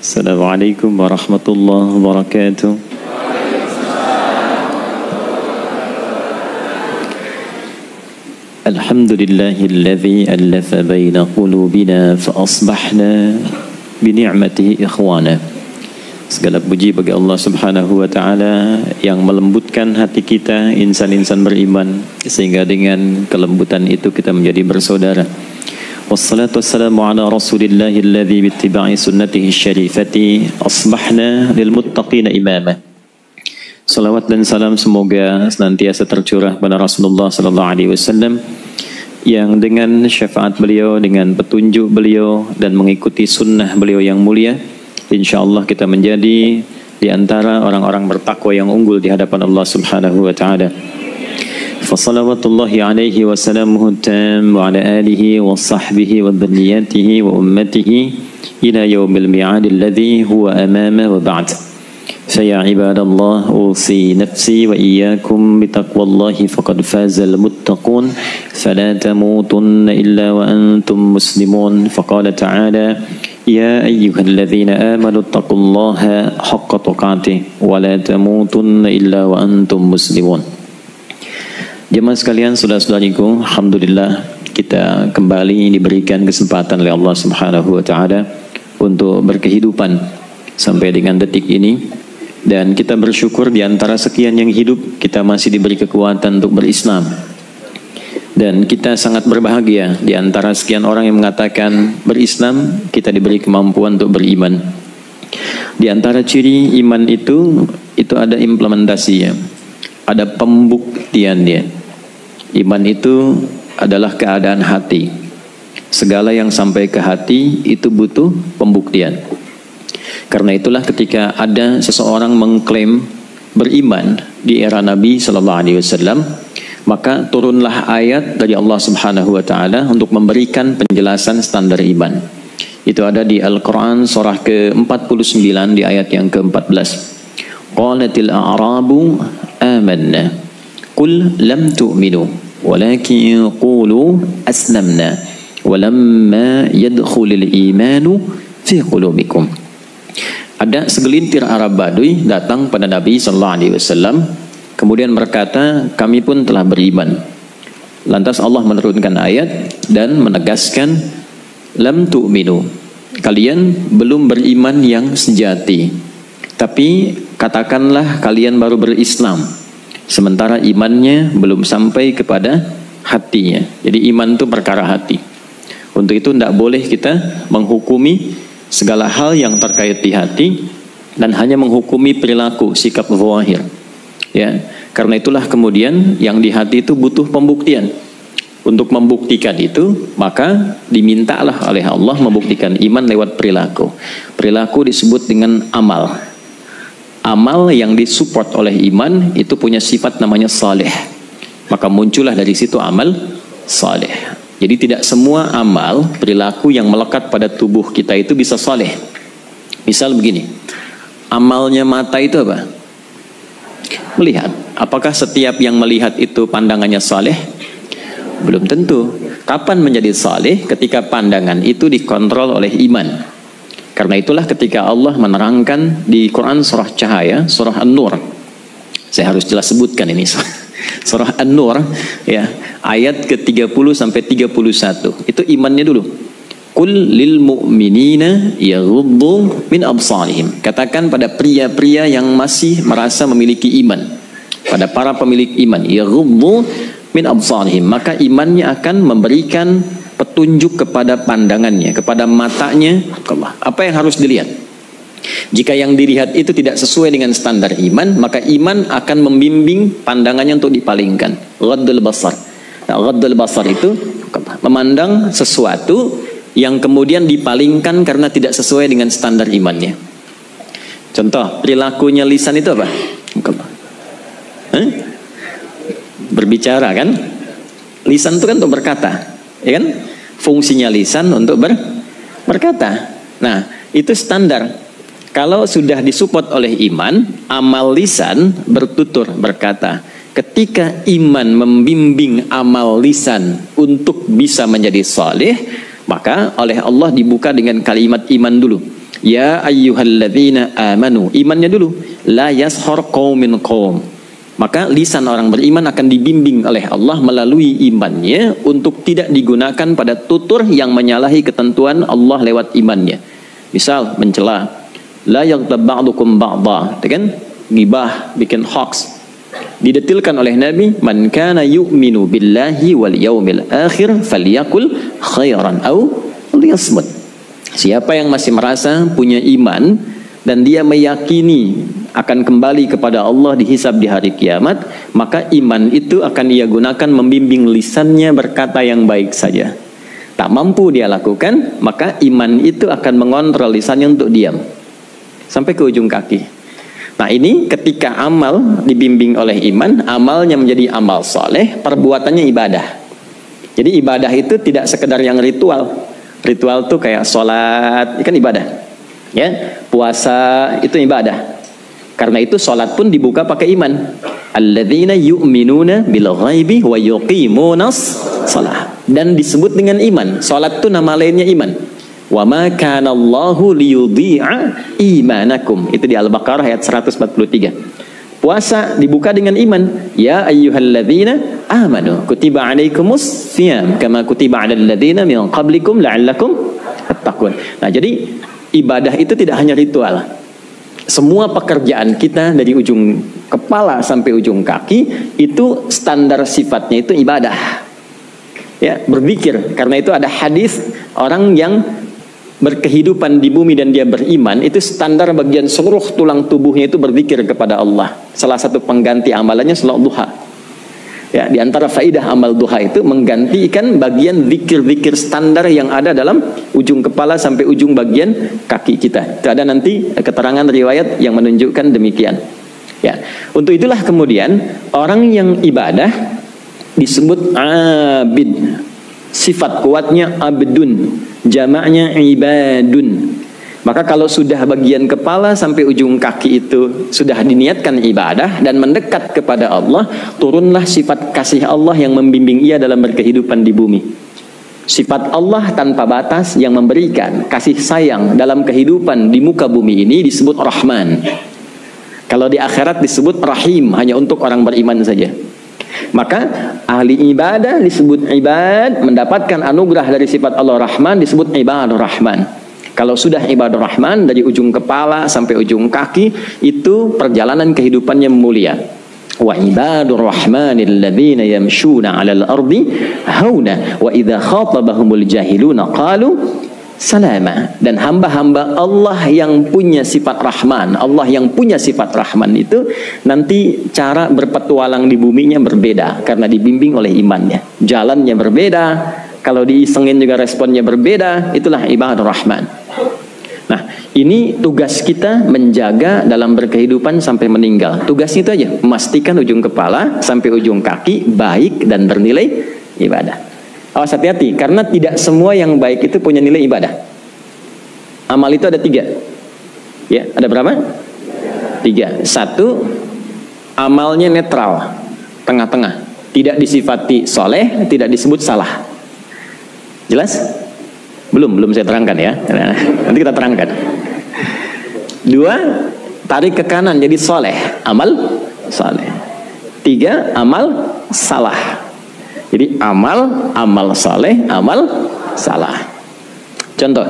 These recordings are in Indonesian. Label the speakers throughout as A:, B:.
A: Assalamualaikum warahmatullahi wabarakatuh. Alhamdulillahilladzi allafa baina qulubina fa asbahna bi ni'matihi ikhwana. Segala puji bagi Allah Subhanahu wa taala yang melembutkan hati kita insan-insan beriman sehingga dengan kelembutan itu kita menjadi bersaudara. Wassalatu wassalamu ala Rasulillah alladzi bittiba'i sunnatihi syarifati asbahna lil muttaqina imama. Salawat dan salam semoga senantiasa tercurah pada Rasulullah sallallahu alaihi wasallam yang dengan syafaat beliau, dengan petunjuk beliau dan mengikuti sunnah beliau yang mulia, insyaallah kita menjadi di antara orang-orang bertakwa yang unggul di hadapan Allah Subhanahu wa taala. Fassalawatullahi alaihi wa salamuhu tam wa ala alihi wa sahbihi wa dhurriyyatihi wa ummatihi ila yaumil mi'ad alladhi huwa amama wa ba'd. Faya ibadallah usi nafsi wa iyyakum bitaqwallahi faqad fazal muttaqun fala tamutunna illa wa antum muslimun. Faqala ta'ala ya ayyuhalladzina amanu taqullaha haqqa tuqatih wa la tamutunna illa wa antum muslimun. Jemaah sekalian, saudara-saudariku, alhamdulillah kita kembali diberikan kesempatan oleh Allah Subhanahu wa taala untuk berkehidupan sampai dengan detik ini, dan kita bersyukur di antara sekian yang hidup kita masih diberi kekuatan untuk berislam. Dan kita sangat berbahagia di antara sekian orang yang mengatakan berislam, kita diberi kemampuan untuk beriman. Di antara ciri iman itu ada implementasinya, ada pembuktiannya. Iman itu adalah keadaan hati. Segala yang sampai ke hati itu butuh pembuktian. Karena itulah ketika ada seseorang mengklaim beriman di era Nabi Sallallahu Alaihi Wasallam, maka turunlah ayat dari Allah Subhanahu Wa Taala untuk memberikan penjelasan standar iman. Itu ada di Al-Quran surah ke-49 di ayat yang ke-14. Qalatil a'rabu amanna Qul lam tu'minu walakin qulu aslamna walamma yadkhulul imanu fi qulubikum. Ada segelintir Arab Baduy datang pada Nabi sallallahu alaihi wasallam kemudian berkata, kami pun telah beriman. Lantas Allah menurunkan ayat dan menegaskan, lam tu'minu, kalian belum beriman yang sejati, tapi katakanlah kalian baru berislam, sementara imannya belum sampai kepada hatinya. Jadi iman itu perkara hati. Untuk itu tidak boleh kita menghukumi segala hal yang terkait di hati dan hanya menghukumi perilaku, sikap zahir. Ya, karena itulah kemudian yang di hati itu butuh pembuktian. Untuk membuktikan itu, maka dimintalah oleh Allah membuktikan iman lewat perilaku. Perilaku disebut dengan amal. Amal yang disupport oleh iman itu punya sifat namanya saleh. Maka muncullah dari situ amal saleh. Jadi tidak semua amal perilaku yang melekat pada tubuh kita itu bisa saleh. Misal begini, amalnya mata itu apa? Melihat. Apakah setiap yang melihat itu pandangannya saleh? Belum tentu. Kapan menjadi saleh? Ketika pandangan itu dikontrol oleh iman. Karena itulah ketika Allah menerangkan di Quran surah Cahaya, surah An-Nur. Saya harus jelas sebutkan ini. Surah An-Nur ya, ayat ke-30 sampai 31. Itu imannya dulu. Qul lil mu'minina yaghuddu min absarihim. Katakan pada pria-pria yang masih merasa memiliki iman. Pada para pemilik iman, yaghuddu min absarihim, maka imannya akan memberikan petunjuk kepada pandangannya, kepada matanya. Apa yang harus dilihat? Jika yang dilihat itu tidak sesuai dengan standar iman, maka iman akan membimbing pandangannya untuk dipalingkan. Ghaddul basar. Nah, ghaddul basar itu memandang sesuatu yang kemudian dipalingkan karena tidak sesuai dengan standar imannya. Contoh, perilakunya lisan itu apa? Berbicara kan? Lisan itu kan untuk berkata, ya kan? Fungsinya lisan untuk berkata. Nah, itu standar. Kalau sudah disupport oleh iman, amal lisan bertutur berkata. Ketika iman membimbing amal lisan untuk bisa menjadi saleh, maka oleh Allah dibuka dengan kalimat iman dulu. Ya ayyuhalladzina amanu, imannya dulu. La yashar qaumin qaum. Maka lisan orang beriman akan dibimbing oleh Allah melalui imannya untuk tidak digunakan pada tutur yang menyalahi ketentuan Allah lewat imannya. Misal mencela, la yaghtab ba'dukum ba'dha, kan? Gibah, bikin hoax. Didetilkan oleh Nabi, man kana yu'minu billahi wal yaumil akhir falyakul khairan aw liyasmut. Siapa yang masih merasa punya iman dan dia meyakini akan kembali kepada Allah dihisab di hari kiamat, maka iman itu akan ia gunakan membimbing lisannya berkata yang baik saja. Tak mampu dia lakukan, maka iman itu akan mengontrol lisannya untuk diam sampai ke ujung kaki. Nah, ini ketika amal dibimbing oleh iman, amalnya menjadi amal soleh, perbuatannya ibadah. Jadi ibadah itu tidak sekedar yang ritual. Ritual tuh kayak sholat, itu kan ibadah, ya. Puasa itu ibadah. Karena itu sholat pun dibuka pakai iman. Alladzina yu'minuna bil ghaibi wa yuqimunas shalah. Dan disebut dengan iman. Sholat tuh nama lainnya iman. Wa ma kana Allahu liyudhi'a imanakum. Itu di Al-Baqarah ayat 143. Puasa dibuka dengan iman. Ya ayyuhalladzina amanu kutiba alaikumus syiyam kama kutiba alal ladzina min qablikum la'allakum tattaqun. Nah, jadi ibadah itu tidak hanya ritual. Semua pekerjaan kita dari ujung kepala sampai ujung kaki itu standar sifatnya itu ibadah. Ya, berzikir. Karena itu ada hadis orang yang berkehidupan di bumi dan dia beriman, itu standar bagian seluruh tulang tubuhnya itu berzikir kepada Allah. Salah satu pengganti amalannya salat duha. Ya, di antara faidah amal duha itu menggantikan bagian zikir-zikir standar yang ada dalam ujung kepala sampai ujung bagian kaki kita. Itu ada nanti keterangan riwayat yang menunjukkan demikian. Ya, untuk itulah kemudian orang yang ibadah disebut abid. Sifat kuatnya abdun, jamaknya ibadun. Maka kalau sudah bagian kepala sampai ujung kaki itu sudah diniatkan ibadah dan mendekat kepada Allah, turunlah sifat kasih Allah yang membimbing ia dalam berkehidupan di bumi. Sifat Allah tanpa batas yang memberikan kasih sayang dalam kehidupan di muka bumi ini disebut Rahman. Kalau di akhirat disebut Rahim, hanya untuk orang beriman saja. Maka ahli ibadah disebut ibad, mendapatkan anugerah dari sifat Allah Rahman disebut ibadur Rahman. Kalau sudah ibadur Rahman dari ujung kepala sampai ujung kaki, itu perjalanan kehidupannya mulia. Wa ibadur rahmanil ladzina yamshuna 'alal ardi hauna wa idza khatabahumul jahiluna qalu salama. Dan hamba-hamba Allah yang punya sifat Rahman, Allah yang punya sifat Rahman itu nanti cara berpetualang di buminya berbeda karena dibimbing oleh imannya. Jalannya berbeda, kalau diisengin juga responnya berbeda. Itulah ibadah Rahman. Nah, ini tugas kita menjaga dalam berkehidupan sampai meninggal. Tugasnya itu aja, memastikan ujung kepala sampai ujung kaki baik dan bernilai ibadah. Awas, hati-hati, karena tidak semua yang baik itu punya nilai ibadah. Amal itu ada 3. Ya, ada berapa? 3. 1, amalnya netral, tengah-tengah, tidak disifati soleh, tidak disebut salah. Jelas? Belum saya terangkan ya. Nanti kita terangkan. 2, tarik ke kanan jadi soleh, amal soleh. 3, amal salah. Jadi amal saleh, amal salah. Contoh,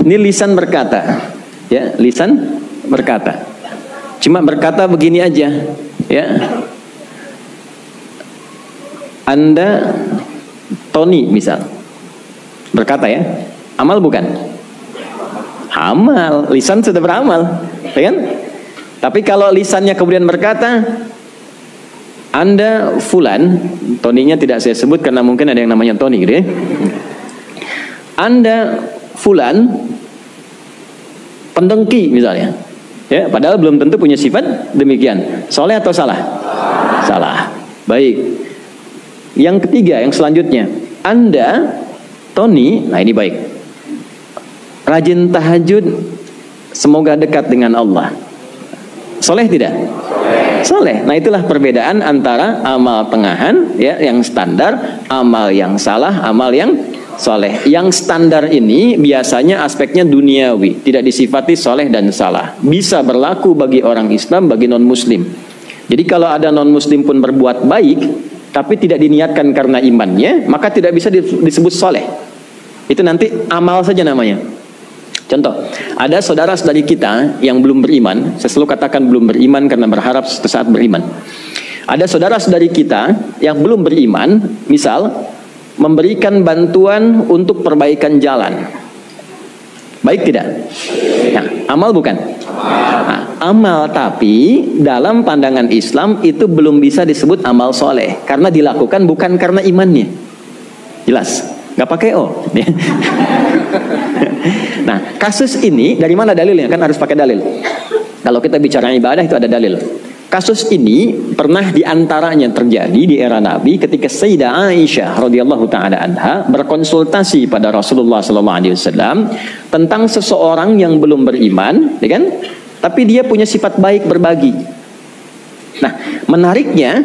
A: ini lisan berkata, ya, lisan berkata. Cuma berkata begini aja, ya. Anda Tony misal berkata, ya, amal bukan? Amal, lisan sudah beramal, ya kan? Tapi kalau lisannya kemudian berkata, Anda fulan, Toninya tidak saya sebut karena mungkin ada yang namanya Tony gitu ya. Anda fulan pendengki misalnya. Ya, padahal belum tentu punya sifat demikian. Soleh atau salah? Salah. Baik. Yang ketiga, yang selanjutnya, Anda Tony, nah ini baik. Rajin tahajud, semoga dekat dengan Allah. Soleh tidak? Soleh. Nah, itulah perbedaan antara amal tengahan, ya, yang standar, amal yang salah, amal yang
B: soleh. Yang standar ini biasanya aspeknya duniawi, tidak disifati soleh dan salah. Bisa berlaku bagi orang Islam, bagi non-muslim. Jadi kalau ada non-muslim pun berbuat baik, tapi tidak diniatkan karena imannya, maka tidak bisa disebut soleh. Itu nanti amal saja namanya. Contoh, ada saudara-saudari kita yang belum beriman, saya selalu katakan belum beriman karena berharap suatu saat beriman. Ada saudara-saudari kita yang belum beriman, misal memberikan bantuan untuk perbaikan jalan. Baik tidak? Nah, amal bukan? Nah, amal, tapi dalam pandangan Islam itu belum bisa disebut amal soleh karena dilakukan bukan karena imannya. Jelas? Gak pakai O. Nah, kasus ini dari mana dalilnya? Kan harus pakai dalil. Kalau kita bicara ibadah itu ada dalil. Kasus ini pernah diantaranya terjadi di era Nabi ketika Sayyidah Aisyah radhiyallahu taala anha berkonsultasi pada Rasulullah SAW tentang seseorang yang belum beriman, ya kan? Tapi dia punya sifat baik berbagi. Nah, menariknya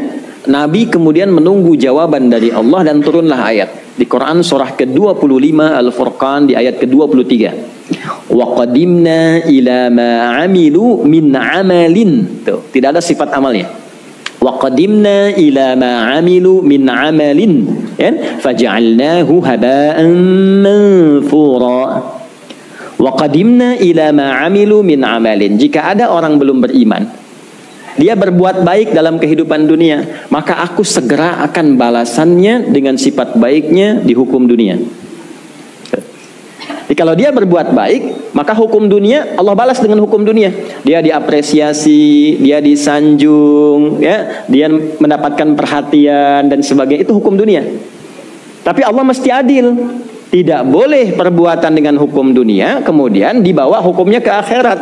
B: Nabi kemudian menunggu jawaban dari Allah dan turunlah ayat di Quran surah ke-25 Al-Furqan di ayat ke-23. Wa qadimna ila ma amilu min amalin. Tuh, tidak ada sifat amalnya. Wa qadimna ila ma amilu min amalin, ya, faj'alnahu haba'an manthura. Wa qadimna ila ma amilu min amalin. Jika ada orang belum beriman, dia berbuat baik dalam kehidupan dunia, maka aku segera akan balasannya dengan sifat baiknya di hukum dunia. Jadi kalau dia berbuat baik, maka hukum dunia Allah balas dengan hukum dunia. Dia diapresiasi, dia disanjung, ya, dia mendapatkan perhatian dan sebagainya. Itu hukum dunia. Tapi Allah mesti adil. Tidak boleh perbuatan dengan hukum dunia kemudian dibawa hukumnya ke akhirat.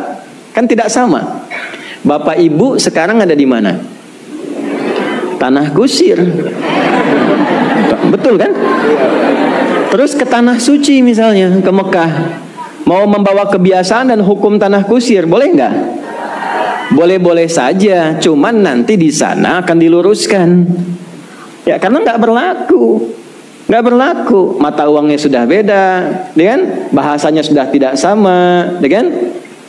B: Kan tidak sama. Bapak Ibu sekarang ada di mana? Tanah Kusir. Betul kan? Terus ke Tanah Suci misalnya, ke Mekah. Mau membawa kebiasaan dan hukum Tanah Kusir, boleh nggak? Boleh-boleh saja, cuman nanti di sana akan diluruskan. Ya, karena nggak berlaku. Nggak berlaku. Mata uangnya sudah beda, ya kan? Bahasanya sudah tidak sama, ya kan?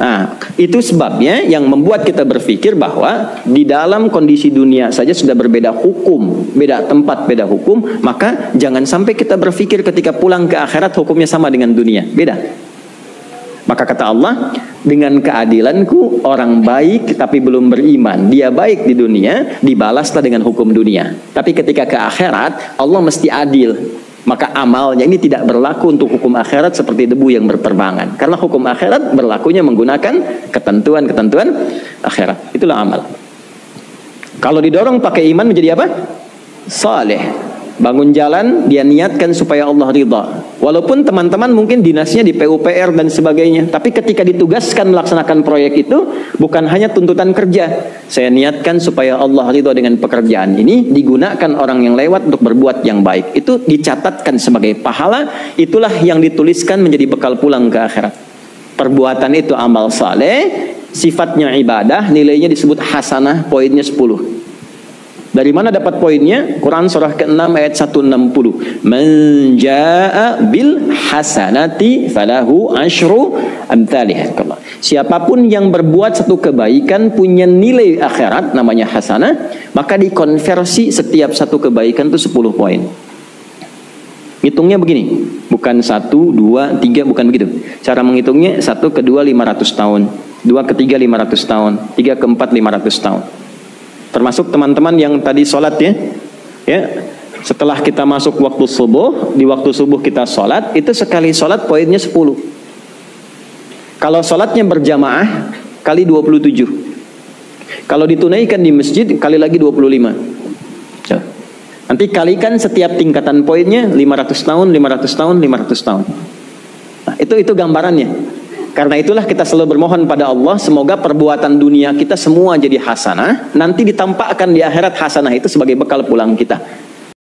B: Nah, itu sebabnya yang membuat kita berpikir bahwa di dalam kondisi dunia saja sudah berbeda hukum, beda tempat, beda hukum, maka jangan sampai kita berpikir ketika pulang ke akhirat hukumnya sama dengan dunia, beda. Maka kata Allah, dengan keadilanku orang baik tapi belum beriman, dia baik di dunia, dibalaslah dengan hukum dunia. Tapi ketika ke akhirat, Allah mesti adil. Maka amalnya ini tidak berlaku untuk hukum akhirat seperti debu yang berterbangan. Karena hukum akhirat berlakunya menggunakan ketentuan-ketentuan akhirat. Itulah amal. Kalau didorong pakai iman menjadi apa? Saleh. Bangun jalan, dia niatkan supaya Allah ridha. Walaupun teman-teman mungkin dinasnya di PUPR dan sebagainya, tapi ketika ditugaskan melaksanakan proyek itu, bukan hanya tuntutan kerja. Saya niatkan supaya Allah ridha dengan pekerjaan ini, digunakan orang yang lewat untuk berbuat yang baik. Itu dicatatkan sebagai pahala, itulah yang dituliskan menjadi bekal pulang ke akhirat. Perbuatan itu amal saleh, sifatnya ibadah, nilainya disebut hasanah, poinnya 10. Dari mana dapat poinnya? Quran surah ke-6 ayat 160. Man jaa bil hasanati falahu asyru amsalih. Siapapun yang berbuat satu kebaikan punya nilai akhirat namanya hasanah, maka dikonversi setiap satu kebaikan itu 10 poin. Hitungnya begini, bukan 1, 2, 3, bukan begitu. Cara menghitungnya 1 ke 2 500 tahun, 2 ke 3 500 tahun, 3 ke 4 500 tahun. Termasuk teman-teman yang tadi sholat ya, setelah kita masuk waktu subuh, di waktu subuh kita sholat, itu sekali sholat poinnya 10. Kalau sholatnya berjamaah, kali 27. Kalau ditunaikan di masjid, kali lagi 25. Nanti kalikan setiap tingkatan poinnya, 500 tahun, 500 tahun, 500 tahun. Nah, itu gambarannya. Karena itulah kita selalu bermohon pada Allah, semoga perbuatan dunia kita semua jadi hasanah, nanti ditampakkan di akhirat hasanah itu sebagai bekal pulang kita.